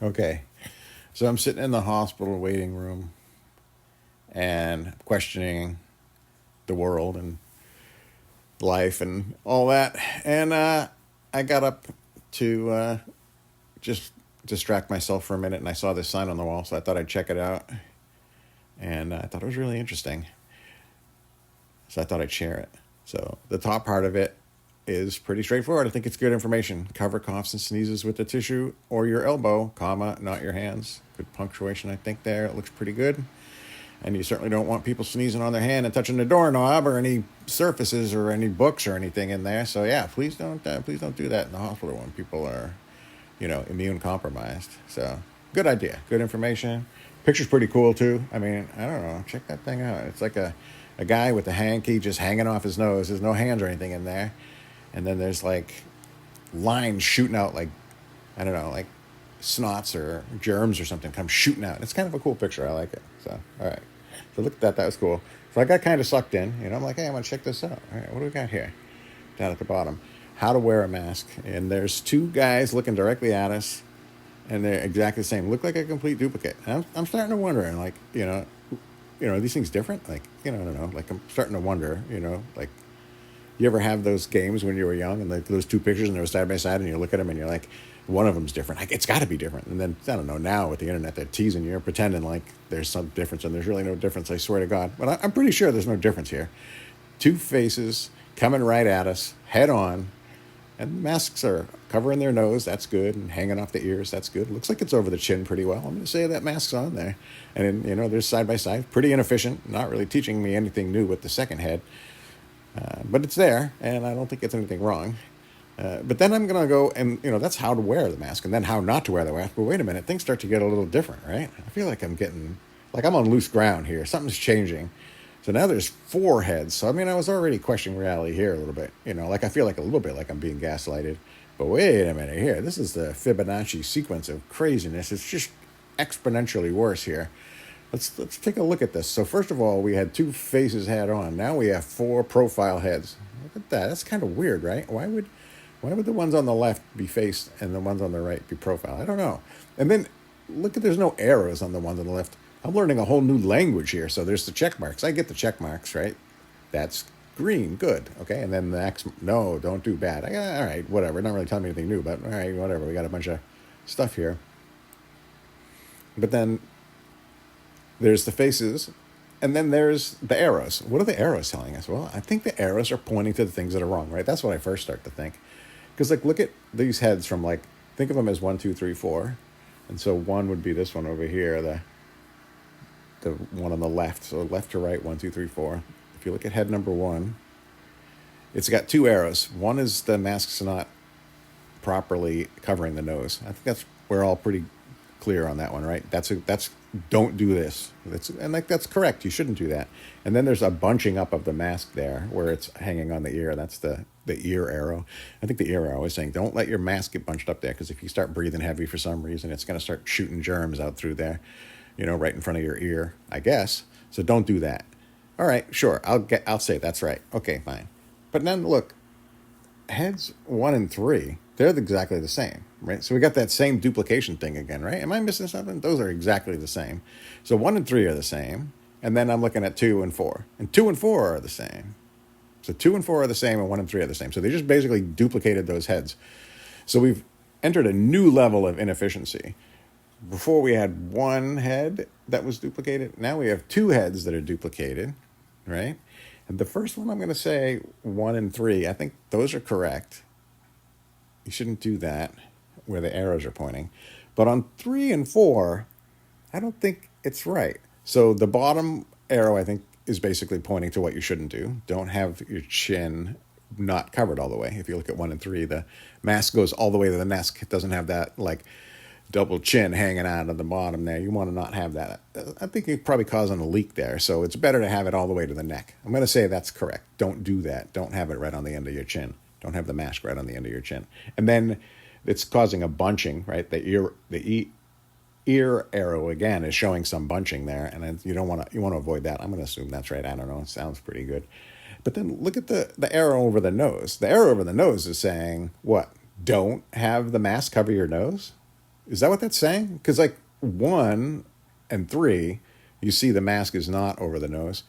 Okay. So I'm sitting in the hospital waiting room and questioning the world and life and all that. And I got up to just distract myself for a minute, and I saw this sign on the wall, so I thought I'd check it out. And I thought it was really interesting. So I thought I'd share it. So the top part of it is pretty straightforward. I think it's good information. Cover coughs and sneezes with the tissue or your elbow, comma, not your hands. Good punctuation, I think, there. It looks pretty good. And you certainly don't want people sneezing on their hand and touching the doorknob or any surfaces or any books or anything in there. So yeah, please don't do that in the hospital when people are, immune compromised. So good idea, good information. Picture's pretty cool too. I mean, I don't know, check that thing out. It's like a guy with a hanky just hanging off his nose. There's no hands or anything in there, and then there's like lines shooting out, like, I don't know, like snots or germs or something come shooting out. It's kind of a cool picture. I like it. So, all right. So look at that. That was cool. So I got kind of sucked in. I'm like, hey, I'm going to check this out. All right, what do we got here? Down at the bottom. How to wear a mask. And there's two guys looking directly at us, and they're exactly the same. Look like a complete duplicate. And I'm starting to wonder, like, are these things different? Like, I don't know. Like, I'm starting to wonder, like, you ever have those games when you were young and like those two pictures and they're side by side and you look at them and you're like, one of them's different. Like, it's got to be different. And then, I don't know, now with the internet, they're teasing you, pretending like there's some difference, and there's really no difference, I swear to God. But I'm pretty sure there's no difference here. Two faces coming right at us, head on, and the masks are covering their nose. That's good. And hanging off the ears. That's good. Looks like it's over the chin pretty well. I'm going to say that mask's on there. And then, they're side by side. Pretty inefficient. Not really teaching me anything new with the second head. But it's there, and I don't think it's anything wrong. But then I'm going to go and, that's how to wear the mask and then how not to wear the mask. But wait a minute, things start to get a little different, right? I feel like I'm on loose ground here. Something's changing. So now there's four heads. So, I mean, I was already questioning reality here a little bit. Like I feel like a little bit like I'm being gaslighted. But wait a minute here. This is the Fibonacci sequence of craziness. It's just exponentially worse here. Let's take a look at this. So first of all, we had two faces head on. Now we have four profile heads. Look at that. That's kind of weird, right? Why would the ones on the left be face and the ones on the right be profile? I don't know. And then look at, there's no arrows on the ones on the left. I'm learning a whole new language here. So there's the check marks. I get the check marks, right? That's green, good. Okay, and then the X, no, don't do bad. All right, whatever. Not really telling me anything new, but all right, whatever. We got a bunch of stuff here. But then there's the faces, and then there's the arrows. What are the arrows telling us? Well, I think the arrows are pointing to the things that are wrong, right? That's what I first start to think. Because, like, look at these heads from, like, think of them as 1, 2, 3, 4. And so one would be this one over here, the one on the left. So left to right, 1, 2, 3, 4. If you look at head number 1, it's got two arrows. One is the mask's not properly covering the nose. I think we're all pretty clear on that one, right? That's don't do this. That's correct. You shouldn't do that. And then there's a bunching up of the mask there where it's hanging on the ear. That's the ear arrow. I think the ear arrow is saying don't let your mask get bunched up there, because if you start breathing heavy for some reason, it's going to start shooting germs out through there, right in front of your ear, I guess. So don't do that. All right, sure. I'll say that's right. Okay, fine. But then look, heads 1 and 3, they're exactly the same, right? So we got that same duplication thing again, right? Am I missing something? Those are exactly the same. So 1 and 3 are the same. And then I'm looking at 2 and 4. And 2 and 4 are the same. So 2 and 4 are the same, and 1 and 3 are the same. So they just basically duplicated those heads. So we've entered a new level of inefficiency. Before we had one head that was duplicated. Now we have two heads that are duplicated, right? And the first one, I'm going to say 1 and 3. I think those are correct. You shouldn't do that where the arrows are pointing. But on 3 and 4, I don't think it's right. So the bottom arrow, I think, is basically pointing to what you shouldn't do. Don't have your chin not covered all the way. If you look at 1 and 3, the mask goes all the way to the neck. It doesn't have that, like, double chin hanging out at the bottom there. You want to not have that. I think you're probably causing a leak there, so it's better to have it all the way to the neck. I'm going to say that's correct. Don't do that. Don't have it right on the end of your chin. Don't have the mask right on the end of your chin. And then it's causing a bunching, right? The ear arrow, again, is showing some bunching there, and you want to avoid that. I'm going to assume that's right. I don't know. It sounds pretty good. But then look at the arrow over the nose. The arrow over the nose is saying, what? Don't have the mask cover your nose? Is that what that's saying? Because like 1 and 3, you see the mask is not over the nose,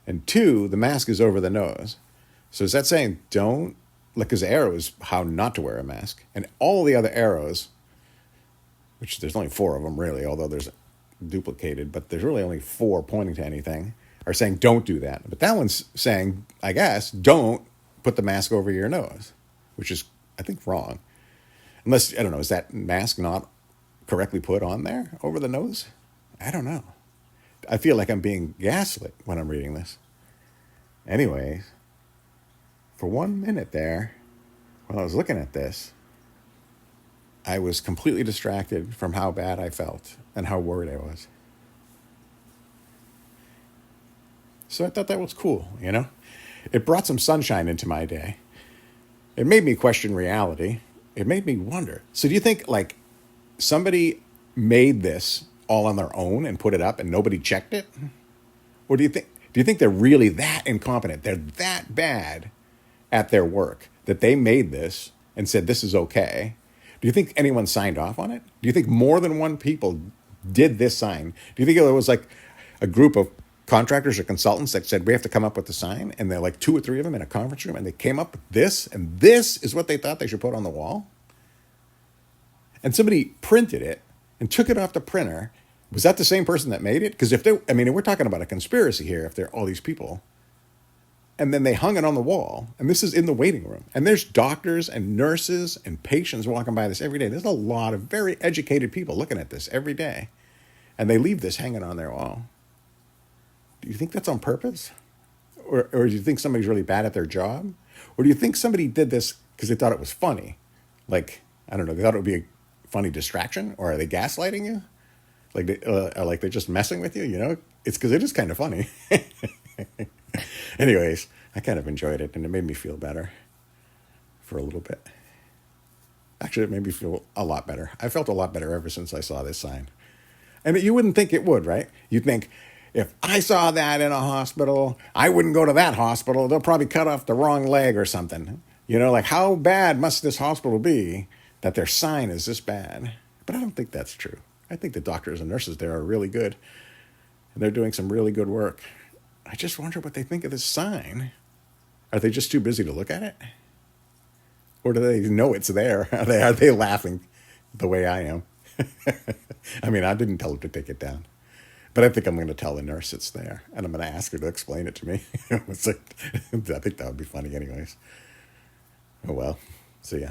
and 2, the mask is over the nose. So is that saying don't? Like, because the arrow is how not to wear a mask, and all the other arrows, which there's only 4 of them really, although there's duplicated, but there's really only 4 pointing to anything, are saying don't do that. But that one's saying, I guess, don't put the mask over your nose, which is, I think, wrong. Unless, I don't know, is that mask not correctly put on there over the nose? I don't know. I feel like I'm being gaslit when I'm reading this. Anyways, for 1 minute there, while I was looking at this, I was completely distracted from how bad I felt and how worried I was. So I thought that was cool, you know? It brought some sunshine into my day. It made me question reality. It made me wonder. So do you think, like, somebody made this all on their own and put it up and nobody checked it? Or do you think they're really that incompetent? They're that bad at their work that they made this and said this is okay? Do you think anyone signed off on it? Do you think more than one people did this sign? Do you think there was like a group of contractors or consultants that said we have to come up with the sign, and they're like 2 or 3 of them in a conference room, and they came up with this, and this is what they thought they should put on the wall? And somebody printed it and took it off the printer. Was that the same person that made it? Because if they, I mean, we're talking about a conspiracy here, if there are all these people. And then they hung it on the wall, and this is in the waiting room. And there's doctors and nurses and patients walking by this every day. There's a lot of very educated people looking at this every day. And they leave this hanging on their wall. Do you think that's on purpose? Or do you think somebody's really bad at their job? Or do you think somebody did this because they thought it was funny? Like, I don't know, they thought it would be a funny distraction? Or are they gaslighting you? Like they're just messing with you, you know? It's because it is kind of funny. Anyways, I kind of enjoyed it, and it made me feel better for a little bit. Actually, it made me feel a lot better. I felt a lot better ever since I saw this sign. And you wouldn't think it would, right? You'd think, if I saw that in a hospital, I wouldn't go to that hospital. They'll probably cut off the wrong leg or something. You know, like, how bad must this hospital be that their sign is this bad? But I don't think that's true. I think the doctors and nurses there are really good, and they're doing some really good work. I just wonder what they think of this sign. Are they just too busy to look at it? Or do they know it's there? Are they laughing the way I am? I mean, I didn't tell them to take it down. But I think I'm going to tell the nurse it's there, and I'm going to ask her to explain it to me. It's like, I think that would be funny anyways. Oh well, see ya.